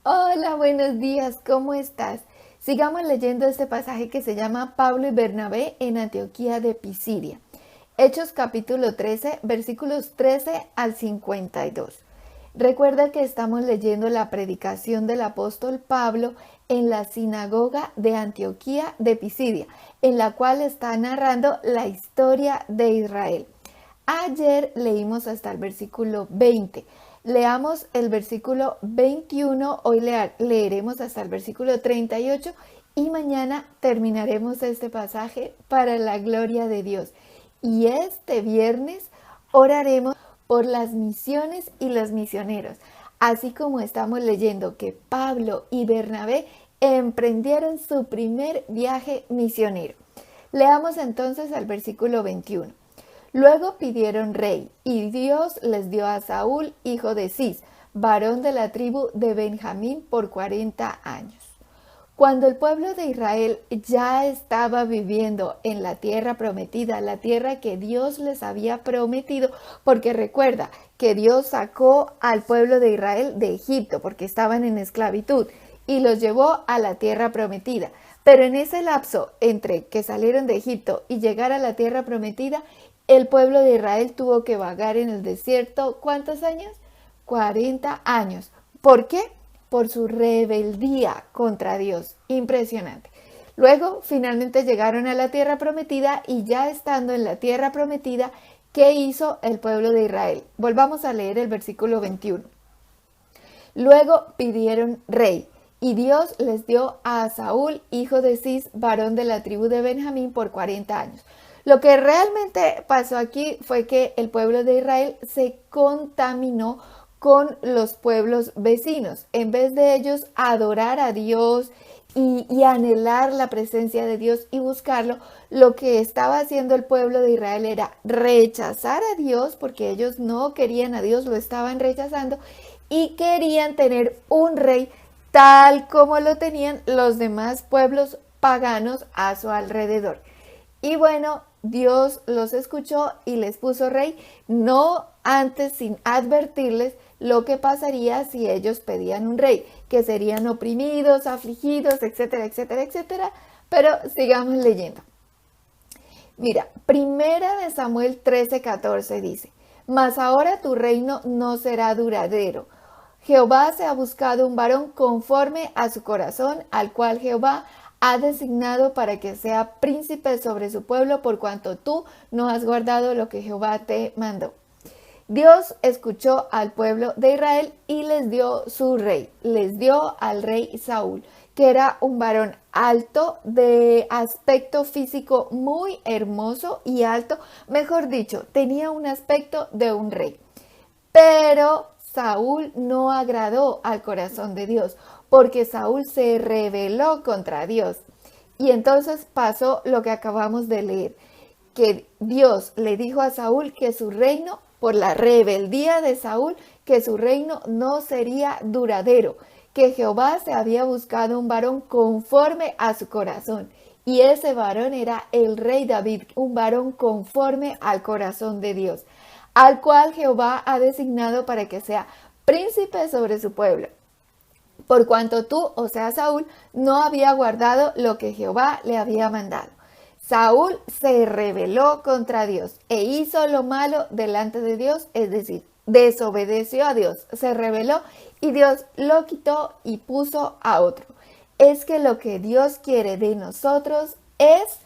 Hola, buenos días, ¿cómo estás? Sigamos leyendo este pasaje que se llama Pablo y Bernabé en Antioquía de Pisidia. Hechos capítulo 13, versículos 13 al 52. Recuerda que estamos leyendo la predicación del apóstol Pablo en la sinagoga de Antioquía de Pisidia, en la cual está narrando la historia de Israel. Ayer leímos hasta el versículo 20. Leamos el versículo 21, hoy leeremos hasta el versículo 38 y mañana terminaremos este pasaje para la gloria de Dios. Y este viernes oraremos por las misiones y los misioneros, así como estamos leyendo que Pablo y Bernabé emprendieron su primer viaje misionero. Leamos entonces el versículo 21. Luego pidieron rey, y Dios les dio a Saúl, hijo de Cis, varón de la tribu de Benjamín, por 40 años. Cuando el pueblo de Israel ya estaba viviendo en la tierra prometida, la tierra que Dios les había prometido, porque recuerda que Dios sacó al pueblo de Israel de Egipto, porque estaban en esclavitud, y los llevó a la tierra prometida. Pero en ese lapso entre que salieron de Egipto y llegar a la tierra prometida, el pueblo de Israel tuvo que vagar en el desierto, ¿cuántos años? 40 años. ¿Por qué? Por su rebeldía contra Dios. Impresionante. Luego, finalmente llegaron a la tierra prometida y ya estando en la tierra prometida, ¿qué hizo el pueblo de Israel? Volvamos a leer el versículo 21. Luego pidieron rey, y Dios les dio a Saúl, hijo de Cis, varón de la tribu de Benjamín, por 40 años. Lo que realmente pasó aquí fue que el pueblo de Israel se contaminó con los pueblos vecinos. En vez de ellos adorar a Dios y anhelar la presencia de Dios y buscarlo, lo que estaba haciendo el pueblo de Israel era rechazar a Dios, porque ellos no querían a Dios, lo estaban rechazando, y querían tener un rey tal como lo tenían los demás pueblos paganos a su alrededor. Y bueno, Dios los escuchó y les puso rey, no antes sin advertirles lo que pasaría si ellos pedían un rey, que serían oprimidos, afligidos, etcétera, etcétera, etcétera. Pero sigamos leyendo. Mira, primera de Samuel 13:14 dice, mas ahora tu reino no será duradero. Jehová se ha buscado un varón conforme a su corazón, al cual Jehová ha designado para que sea príncipe sobre su pueblo, por cuanto tú no has guardado lo que Jehová te mandó. Dios escuchó al pueblo de Israel y les dio su rey, les dio al rey Saúl, que era un varón alto, de aspecto físico muy hermoso y alto, mejor dicho, tenía un aspecto de un rey. Pero Saúl no agradó al corazón de Dios, porque Saúl se rebeló contra Dios. Y entonces pasó lo que acabamos de leer, que Dios le dijo a Saúl que su reino, por la rebeldía de Saúl, que su reino no sería duradero, que Jehová se había buscado un varón conforme a su corazón. Y ese varón era el rey David, un varón conforme al corazón de Dios, al cual Jehová ha designado para que sea príncipe sobre su pueblo. Por cuanto tú, o sea Saúl, no había guardado lo que Jehová le había mandado. Saúl se rebeló contra Dios e hizo lo malo delante de Dios, es decir, desobedeció a Dios, se rebeló y Dios lo quitó y puso a otro. Es que lo que Dios quiere de nosotros es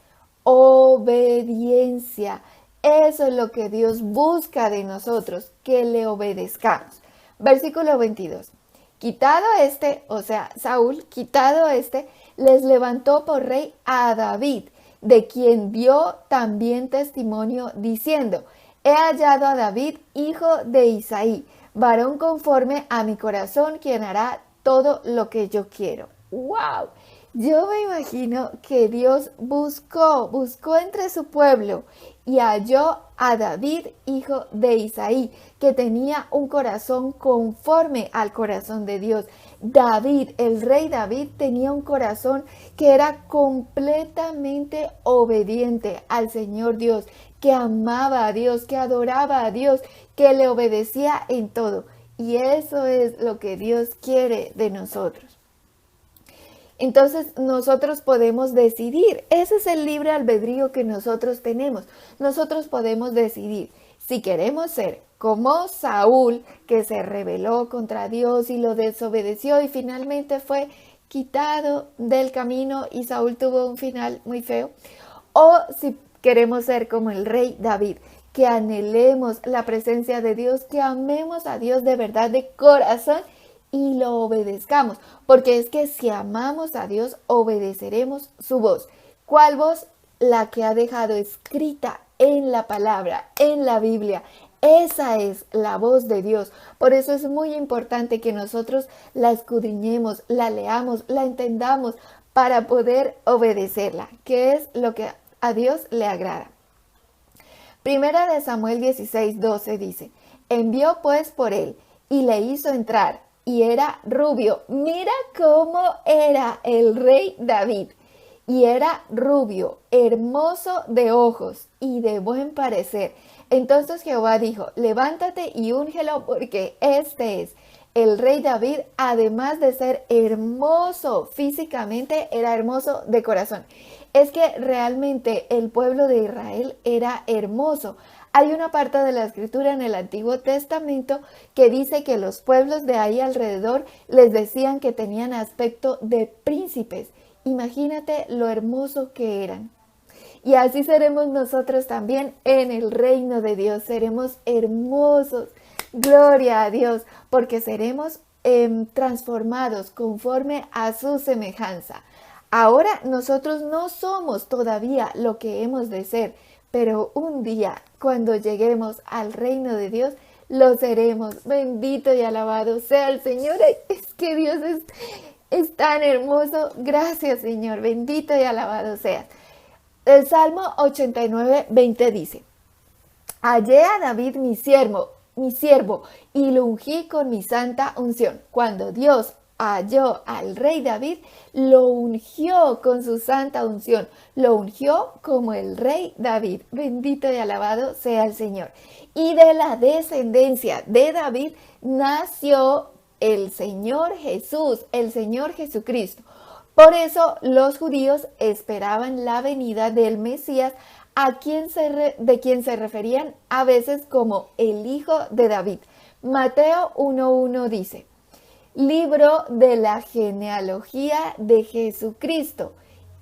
obediencia. Eso es lo que Dios busca de nosotros, que le obedezcamos. Versículo 22. Quitado este, o sea, Saúl, quitado este, les levantó por rey a David, de quien dio también testimonio diciendo, he hallado a David, hijo de Isaí, varón conforme a mi corazón, quien hará todo lo que yo quiero. ¡Wow! Yo me imagino que Dios buscó entre su pueblo y halló a David, hijo de Isaí, que tenía un corazón conforme al corazón de Dios. David, el rey David, tenía un corazón que era completamente obediente al Señor Dios, que amaba a Dios, que adoraba a Dios, que le obedecía en todo. Y eso es lo que Dios quiere de nosotros. Entonces nosotros podemos decidir. Ese es el libre albedrío que nosotros tenemos. Nosotros podemos decidir si queremos ser como Saúl, que se rebeló contra Dios y lo desobedeció y finalmente fue quitado del camino y Saúl tuvo un final muy feo. O si queremos ser como el rey David, que anhelemos la presencia de Dios, que amemos a Dios de verdad, de corazón, y lo obedezcamos, porque es que si amamos a Dios, obedeceremos su voz. ¿Cuál voz? La que ha dejado escrita en la palabra, en la Biblia. Esa es la voz de Dios. Por eso es muy importante que nosotros la escudriñemos, la leamos, la entendamos para poder obedecerla, que es lo que a Dios le agrada. Primera de Samuel 16:12 dice: envió pues por él y le hizo entrar, y era rubio. Mira cómo era el rey David. Y era rubio, hermoso de ojos y de buen parecer. Entonces Jehová dijo: levántate y úngelo, porque este es el rey David, además de ser hermoso físicamente, era hermoso de corazón. Es que realmente el pueblo de Israel era hermoso. Hay una parte de la escritura en el Antiguo Testamento que dice que los pueblos de ahí alrededor les decían que tenían aspecto de príncipes. Imagínate lo hermoso que eran. Y así seremos nosotros también en el reino de Dios. Seremos hermosos. Gloria a Dios, porque seremos transformados conforme a su semejanza. Ahora nosotros no somos todavía lo que hemos de ser, pero un día, cuando lleguemos al reino de Dios, lo seremos. Bendito y alabado sea el Señor. Es que Dios es tan hermoso. Gracias, Señor. Bendito y alabado seas. El Salmo 89:20 dice: hallé a David mi siervo, y lo ungí con mi santa unción. Cuando Dios halló al rey David, lo ungió con su santa unción, lo ungió como el rey David. Bendito y alabado sea el Señor. Y de la descendencia de David nació el Señor Jesús, el Señor Jesucristo. Por eso los judíos esperaban la venida del Mesías, de quien se referían a veces como el Hijo de David. Mateo 1:1 dice: libro de la genealogía de Jesucristo,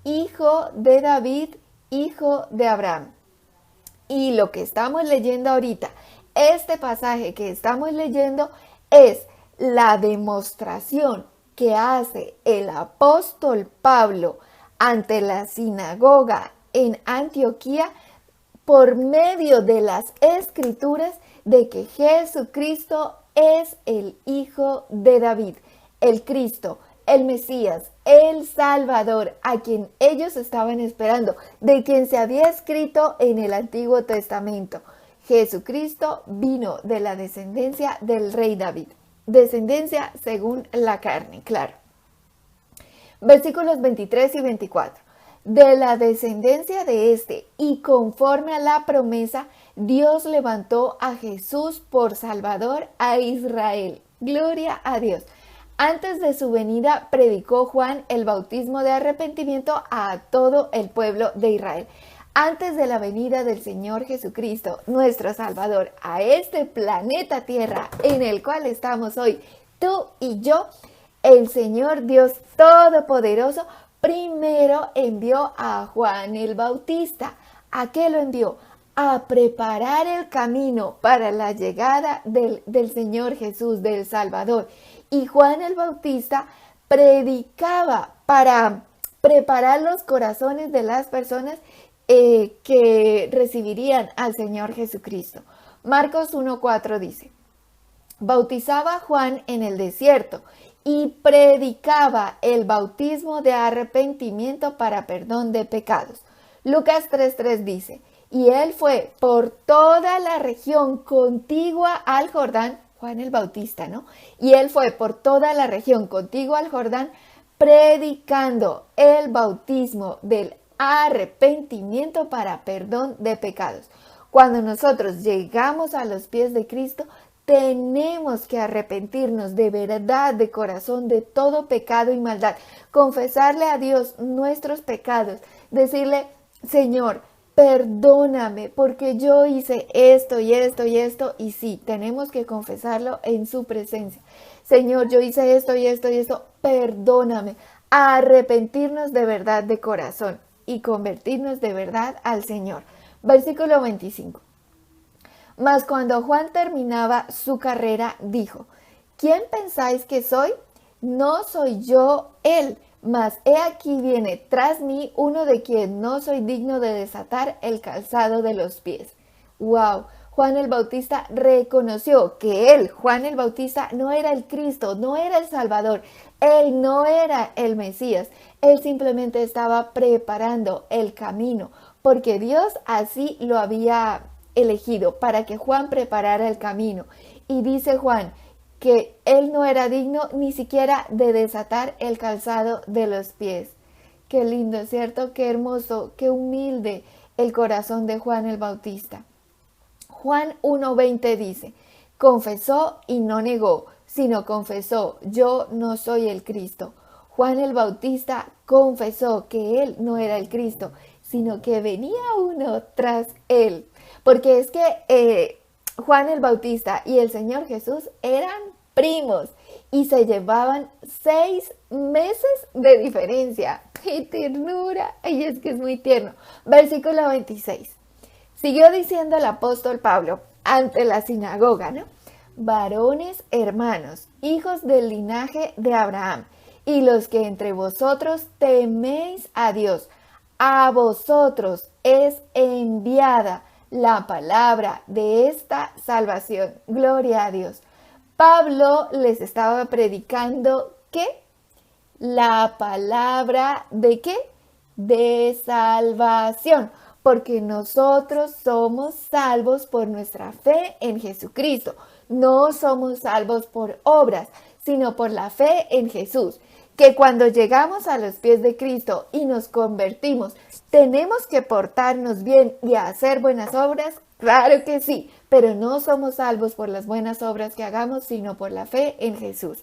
hijo de David, hijo de Abraham. Y lo que estamos leyendo ahorita, este pasaje que estamos leyendo, es la demostración que hace el apóstol Pablo ante la sinagoga en Antioquía por medio de las escrituras de que Jesucristo es el Hijo de David, el Cristo, el Mesías, el Salvador, a quien ellos estaban esperando, de quien se había escrito en el Antiguo Testamento. Jesucristo vino de la descendencia del rey David, descendencia según la carne, claro. Versículos 23 y 24. De la descendencia de este y conforme a la promesa, Dios levantó a Jesús por Salvador a Israel. Gloria a Dios. Antes de su venida predicó Juan el bautismo de arrepentimiento a todo el pueblo de Israel. Antes de la venida del Señor Jesucristo, nuestro Salvador, a este planeta Tierra en el cual estamos hoy, tú y yo, el Señor Dios Todopoderoso primero envió a Juan el Bautista. ¿A qué lo envió? A preparar el camino para la llegada del Señor Jesús, del Salvador. Y Juan el Bautista predicaba para preparar los corazones de las personas que recibirían al Señor Jesucristo. Marcos 1:4 dice: bautizaba Juan en el desierto y predicaba el bautismo de arrepentimiento para perdón de pecados. Lucas 3:3 dice: y él fue por toda la región contigua al Jordán, Juan el Bautista, ¿no? Y él fue por toda la región contigua al Jordán, predicando el bautismo del arrepentimiento para perdón de pecados. Cuando nosotros llegamos a los pies de Cristo, tenemos que arrepentirnos de verdad, de corazón, de todo pecado y maldad. Confesarle a Dios nuestros pecados. Decirle, Señor, perdóname porque yo hice esto y esto y esto. Y sí, tenemos que confesarlo en su presencia. Señor, yo hice esto y esto y esto. Perdóname. Arrepentirnos de verdad de corazón y convertirnos de verdad al Señor. Versículo 25. Mas cuando Juan terminaba su carrera, dijo, ¿quién pensáis que soy? No soy yo él, mas he aquí viene tras mí uno de quien no soy digno de desatar el calzado de los pies. ¡Wow! Juan el Bautista reconoció que él, Juan el Bautista, no era el Cristo, no era el Salvador, él no era el Mesías, él simplemente estaba preparando el camino, porque Dios así lo había elegido para que Juan preparara el camino. Y dice Juan que él no era digno ni siquiera de desatar el calzado de los pies. Qué lindo, ¿cierto? Qué hermoso, qué humilde el corazón de Juan el Bautista. Juan 1:20 dice, confesó y no negó, sino confesó, yo no soy el Cristo. Juan el Bautista confesó que él no era el Cristo, sino que venía uno tras él. Porque es que Juan el Bautista y el Señor Jesús eran primos y se llevaban 6 meses de diferencia. ¡Qué ternura! Y es que es muy tierno. Versículo 26. Siguió diciendo el apóstol Pablo ante la sinagoga, ¿no? Varones hermanos, hijos del linaje de Abraham, y los que entre vosotros teméis a Dios, a vosotros es enviada la palabra de esta salvación. Gloria a Dios. Pablo les estaba predicando ¿qué? La palabra ¿de qué? De salvación. Porque nosotros somos salvos por nuestra fe en Jesucristo. No somos salvos por obras, sino por la fe en Jesús. Que cuando llegamos a los pies de Cristo y nos convertimos, ¿tenemos que portarnos bien y hacer buenas obras? Claro que sí, pero no somos salvos por las buenas obras que hagamos, sino por la fe en Jesús.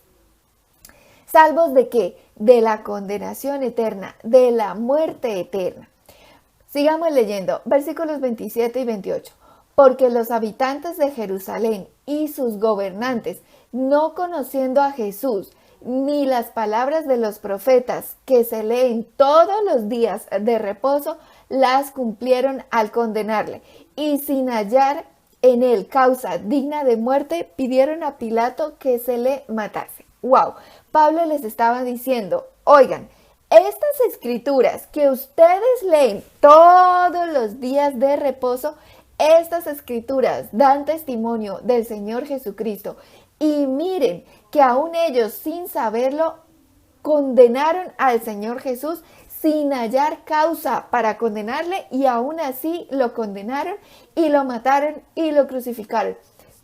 ¿Salvos de qué? De la condenación eterna, de la muerte eterna. Sigamos leyendo, versículos 27 y 28. Porque los habitantes de Jerusalén y sus gobernantes, no conociendo a Jesús, ni las palabras de los profetas que se leen todos los días de reposo, las cumplieron al condenarle. Y sin hallar en él causa digna de muerte, pidieron a Pilato que se le matase. ¡Wow! Pablo les estaba diciendo, oigan, estas escrituras que ustedes leen todos los días de reposo, estas escrituras dan testimonio del Señor Jesucristo. Y miren que aún ellos sin saberlo condenaron al Señor Jesús sin hallar causa para condenarle y aún así lo condenaron y lo mataron y lo crucificaron.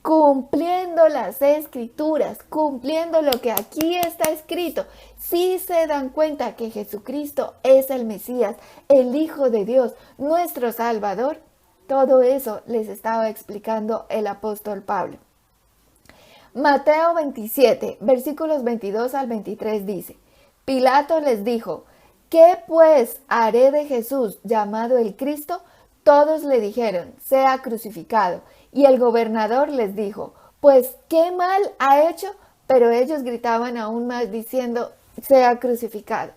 Cumpliendo las escrituras, cumpliendo lo que aquí está escrito. Si se dan cuenta que Jesucristo es el Mesías, el Hijo de Dios, nuestro Salvador, todo eso les estaba explicando el apóstol Pablo. Mateo 27, versículos 22 al 23 dice, Pilato les dijo, ¿qué pues haré de Jesús llamado el Cristo? Todos le dijeron, sea crucificado. Y el gobernador les dijo, pues qué mal ha hecho, pero ellos gritaban aún más diciendo, sea crucificado.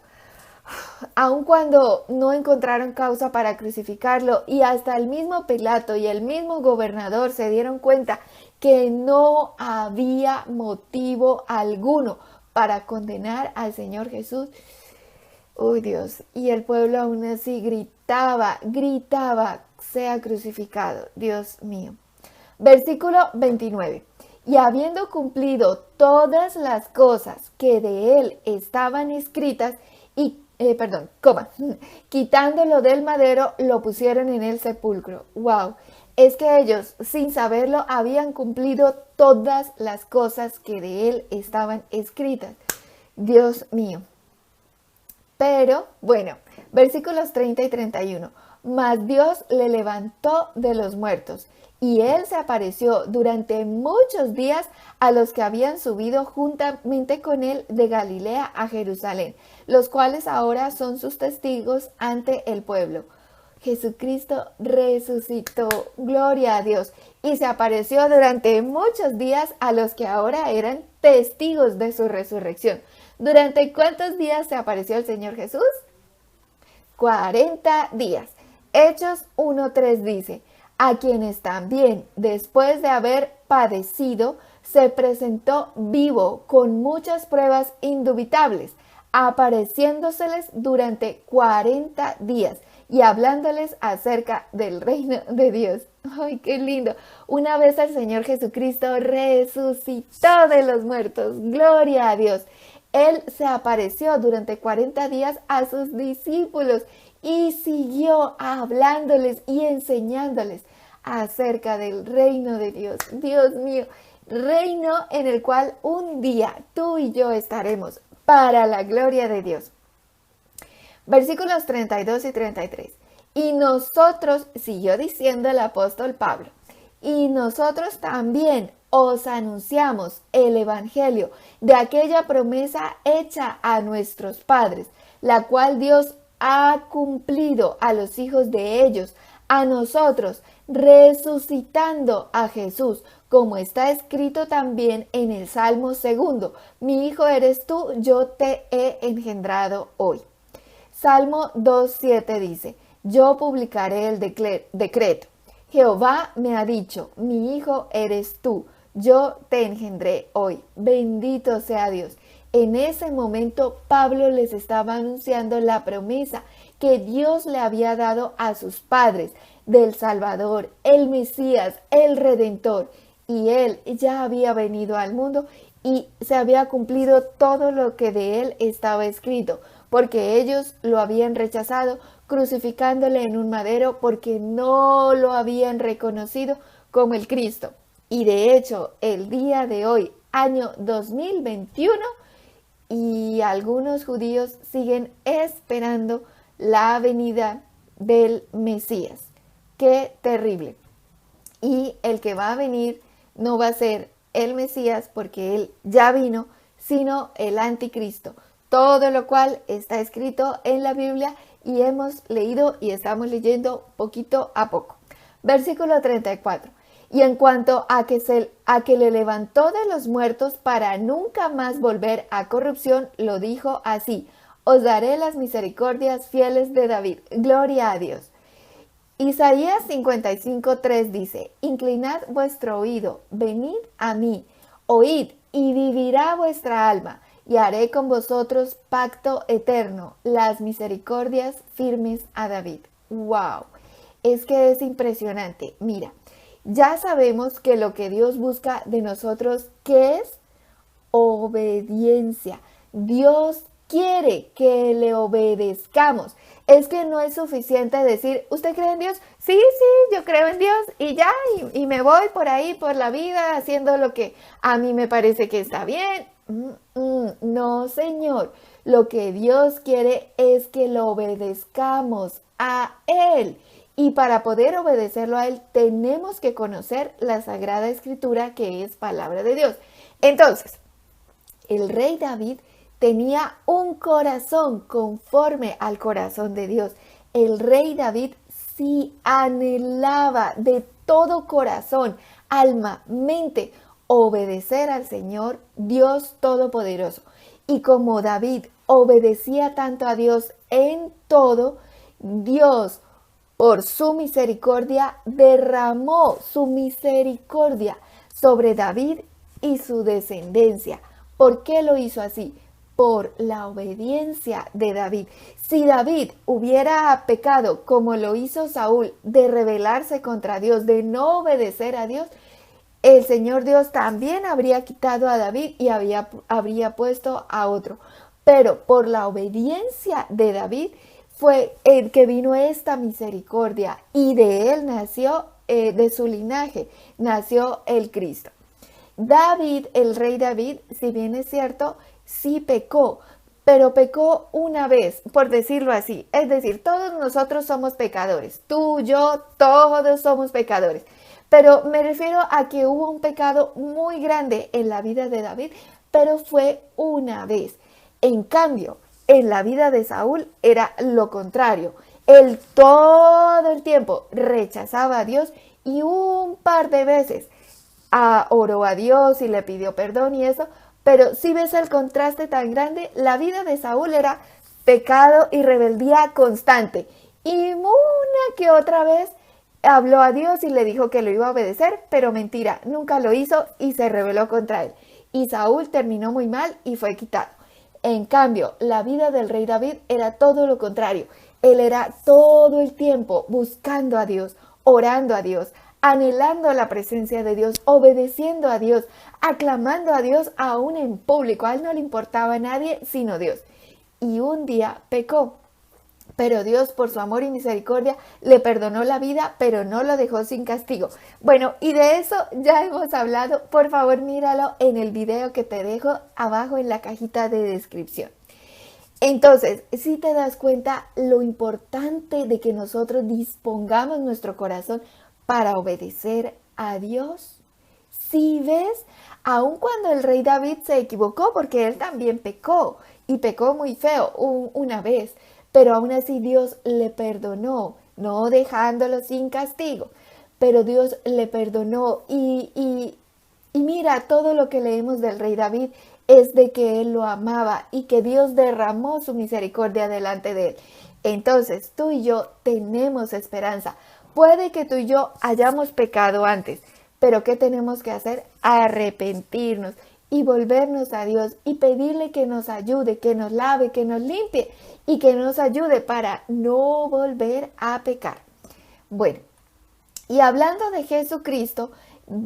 Aun cuando no encontraron causa para crucificarlo y hasta el mismo Pilato y el mismo gobernador se dieron cuenta que no había motivo alguno para condenar al Señor Jesús. ¡Uy, Dios! Y el pueblo aún así gritaba, sea crucificado, Dios mío. Versículo 29. Y habiendo cumplido todas las cosas que de él estaban escritas, quitándolo del madero, lo pusieron en el sepulcro. ¡Wow! Es que ellos, sin saberlo, habían cumplido todas las cosas que de él estaban escritas. Dios mío. Pero, bueno, versículos 30 y 31. mas Dios le levantó de los muertos. Y él se apareció durante muchos días a los que habían subido juntamente con él de Galilea a Jerusalén, los cuales ahora son sus testigos ante el pueblo. Jesucristo resucitó, gloria a Dios, y se apareció durante muchos días a los que ahora eran testigos de su resurrección. ¿Durante cuántos días se apareció el Señor Jesús? 40 días. Hechos 1:3 dice: a quienes también, después de haber padecido, se presentó vivo con muchas pruebas indubitables, apareciéndoseles durante 40 días y hablándoles acerca del reino de Dios. ¡Ay, qué lindo! Una vez el Señor Jesucristo resucitó de los muertos. ¡Gloria a Dios! Él se apareció durante 40 días a sus discípulos y siguió hablándoles y enseñándoles acerca del reino de Dios. Dios mío, reino en el cual un día tú y yo estaremos para la gloria de Dios. Versículos 32 y 33. Y nosotros, siguió diciendo el apóstol Pablo, y nosotros también os anunciamos el evangelio de aquella promesa hecha a nuestros padres, la cual Dios ha cumplido a los hijos de ellos, a nosotros, resucitando a Jesús, como está escrito también en el Salmo 2: mi hijo eres tú, yo te he engendrado hoy. Salmo 2:7 dice: yo publicaré el decreto. Jehová me ha dicho: mi hijo eres tú, yo te engendré hoy. Bendito sea Dios. En ese momento Pablo les estaba anunciando la promesa que Dios le había dado a sus padres del Salvador, el Mesías, el Redentor. Y él ya había venido al mundo y se había cumplido todo lo que de él estaba escrito, porque ellos lo habían rechazado, crucificándole en un madero porque no lo habían reconocido como el Cristo. Y de hecho, el día de hoy, año 2021, y algunos judíos siguen esperando la venida del Mesías. ¡Qué terrible! Y el que va a venir no va a ser el Mesías porque él ya vino, sino el anticristo. Todo lo cual está escrito en la Biblia y hemos leído y estamos leyendo poquito a poco. Versículo 34. Y en cuanto a que le levantó de los muertos para nunca más volver a corrupción, lo dijo así: os daré las misericordias fieles de David. Gloria a Dios. Isaías 55:3 dice: inclinad vuestro oído, venid a mí, oíd, y vivirá vuestra alma, y haré con vosotros pacto eterno, las misericordias firmes a David. ¡Wow! Es que es impresionante. Mira, ya sabemos que lo que Dios busca de nosotros, ¿qué es? Obediencia. Dios quiere que le obedezcamos. Es que no es suficiente decir: ¿usted cree en Dios? Sí, yo creo en Dios y ya, y me voy por ahí, por la vida, haciendo lo que a mí me parece que está bien. No, Señor. Lo que Dios quiere es que lo obedezcamos a Él. Y para poder obedecerlo a Él, tenemos que conocer la Sagrada Escritura, que es palabra de Dios. Entonces, el rey David tenía un corazón conforme al corazón de Dios. El rey David sí anhelaba de todo corazón, alma, mente, obedecer al Señor, Dios Todopoderoso. Y como David obedecía tanto a Dios en todo, Dios, por su misericordia, derramó su misericordia sobre David y su descendencia. ¿Por qué lo hizo así? Por la obediencia de David. Si David hubiera pecado como lo hizo Saúl, de rebelarse contra Dios, de no obedecer a Dios, el Señor Dios también habría quitado a David y habría puesto a otro. Pero por la obediencia de David fue el que vino esta misericordia, y de él nació, de su linaje, nació el Cristo. David, el rey David, si bien es cierto, sí pecó, pero pecó una vez, por decirlo así. Es decir, todos nosotros somos pecadores. Tú, yo, todos somos pecadores. Pero me refiero a que hubo un pecado muy grande en la vida de David, pero fue una vez. En cambio, en la vida de Saúl era lo contrario. Él todo el tiempo rechazaba a Dios y un par de veces oró a Dios y le pidió perdón y eso. Pero si ves el contraste tan grande, la vida de Saúl era pecado y rebeldía constante. Y una que otra vez habló a Dios y le dijo que lo iba a obedecer, pero mentira, nunca lo hizo y se rebeló contra él. Y Saúl terminó muy mal y fue quitado. En cambio, la vida del rey David era todo lo contrario. Él era todo el tiempo buscando a Dios, orando a Dios, anhelando la presencia de Dios, obedeciendo a Dios, aclamando a Dios aún en público. A él no le importaba a nadie sino Dios. Y un día pecó. Pero Dios, por su amor y misericordia, le perdonó la vida, pero no lo dejó sin castigo. Bueno, y de eso ya hemos hablado. Por favor, míralo en el video que te dejo abajo en la cajita de descripción. Entonces, si te das cuenta lo importante de que nosotros dispongamos nuestro corazón para obedecer a Dios. Si ves, aun cuando el rey David se equivocó, porque él también pecó, y pecó muy feo una vez, pero aún así Dios le perdonó, no dejándolo sin castigo, pero Dios le perdonó y mira, todo lo que leemos del rey David es de que él lo amaba y que Dios derramó su misericordia delante de él. Entonces, tú y yo tenemos esperanza. Puede que tú y yo hayamos pecado antes, pero ¿qué tenemos que hacer? Arrepentirnos y volvernos a Dios y pedirle que nos ayude, que nos lave, que nos limpie y que nos ayude para no volver a pecar. Bueno, y hablando de Jesucristo,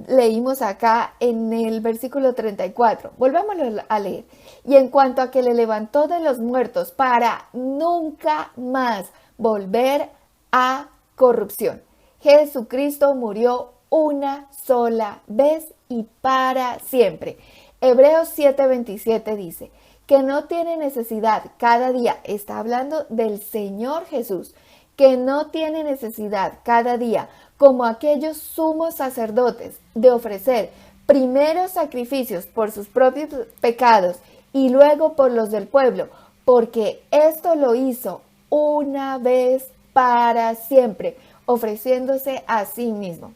leímos acá en el versículo 34, volvámoslo a leer. Y en cuanto a que le levantó de los muertos para nunca más volver a corrupción. Jesucristo murió una sola vez y para siempre. Hebreos 7:27 dice que no tiene necesidad cada día, está hablando del Señor Jesús, que no tiene necesidad cada día, como aquellos sumos sacerdotes, de ofrecer primero sacrificios por sus propios pecados y luego por los del pueblo, porque esto lo hizo una vez para siempre, ofreciéndose a sí mismo.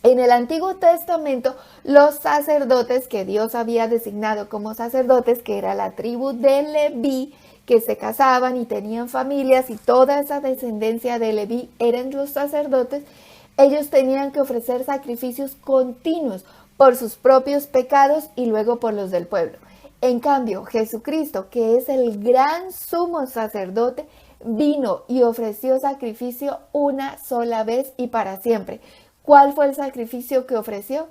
En el Antiguo Testamento, los sacerdotes que Dios había designado como sacerdotes, que era la tribu de Leví, que se casaban y tenían familias y toda esa descendencia de Leví eran los sacerdotes, ellos tenían que ofrecer sacrificios continuos por sus propios pecados y luego por los del pueblo. En cambio, Jesucristo, que es el gran sumo sacerdote, vino y ofreció sacrificio una sola vez y para siempre. ¿Cuál fue el sacrificio que ofreció?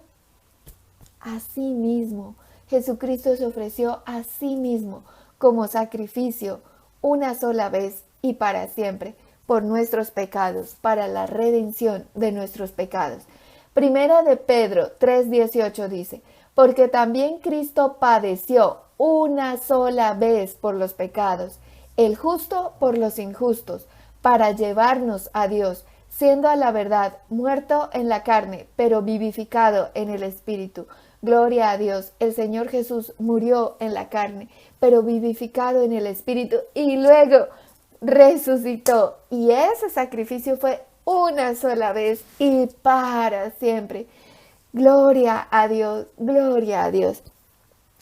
A sí mismo. Jesucristo se ofreció a sí mismo como sacrificio una sola vez y para siempre por nuestros pecados, para la redención de nuestros pecados. Primera de Pedro 3:18 dice, porque también Cristo padeció una sola vez por los pecados, el justo por los injustos, para llevarnos a Dios, siendo a la verdad muerto en la carne, pero vivificado en el Espíritu. Gloria a Dios, el Señor Jesús murió en la carne, pero vivificado en el Espíritu y luego resucitó. Y ese sacrificio fue una sola vez y para siempre. Gloria a Dios, gloria a Dios.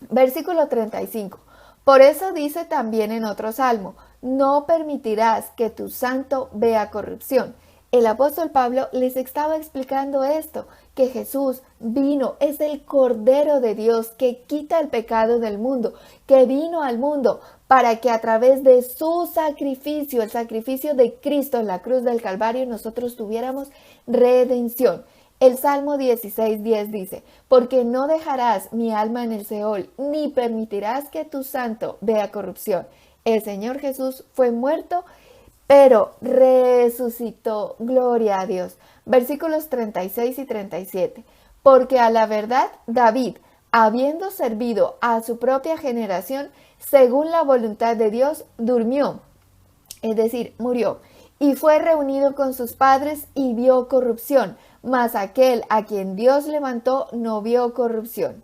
Versículo 35. Por eso dice también en otro salmo, no permitirás que tu santo vea corrupción. El apóstol Pablo les estaba explicando esto, que Jesús vino, es el Cordero de Dios que quita el pecado del mundo, que vino al mundo para que a través de su sacrificio, el sacrificio de Cristo en la cruz del Calvario, nosotros tuviéramos redención. El Salmo 16:10 dice, porque no dejarás mi alma en el Seol, ni permitirás que tu santo vea corrupción. El Señor Jesús fue muerto, pero resucitó. Gloria a Dios. Versículos 36 y 37. Porque a la verdad, David, habiendo servido a su propia generación, según la voluntad de Dios, durmió, es decir, murió, y fue reunido con sus padres y vio corrupción, mas aquel a quien Dios levantó no vio corrupción.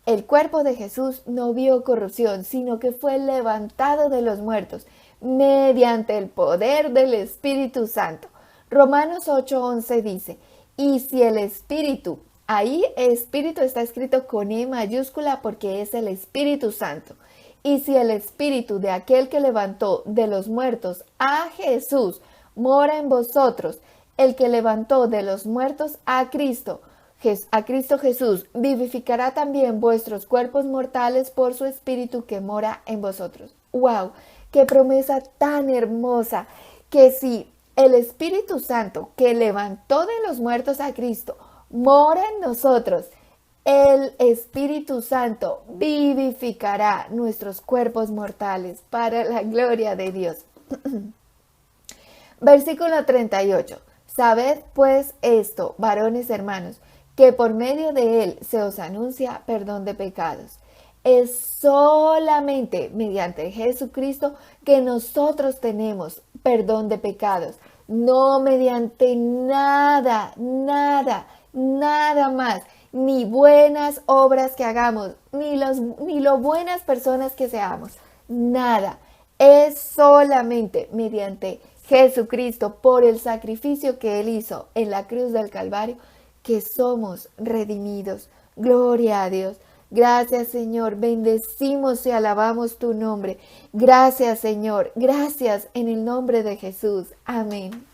El cuerpo de Jesús no vio corrupción, sino que fue levantado de los muertos mediante el poder del Espíritu Santo. Romanos 8:11 dice, y si el Espíritu, ahí Espíritu está escrito con E mayúscula porque es el Espíritu Santo. Y si el Espíritu de aquel que levantó de los muertos a Jesús mora en vosotros, el que levantó de los muertos a Cristo Jesús, vivificará también vuestros cuerpos mortales por su Espíritu que mora en vosotros. ¡Wow! ¡Qué promesa tan hermosa! Que si el Espíritu Santo que levantó de los muertos a Cristo mora en nosotros, el Espíritu Santo vivificará nuestros cuerpos mortales para la gloria de Dios. Versículo 38. Sabed pues esto, varones hermanos, que por medio de él se os anuncia perdón de pecados. Es solamente mediante Jesucristo que nosotros tenemos perdón de pecados, no mediante nada más, ni buenas obras que hagamos, ni lo buenas personas que seamos, nada. Es solamente mediante Jesucristo, por el sacrificio que Él hizo en la cruz del Calvario, que somos redimidos. Gloria a Dios. Gracias, Señor. Bendecimos y alabamos tu nombre. Gracias, Señor. Gracias en el nombre de Jesús. Amén.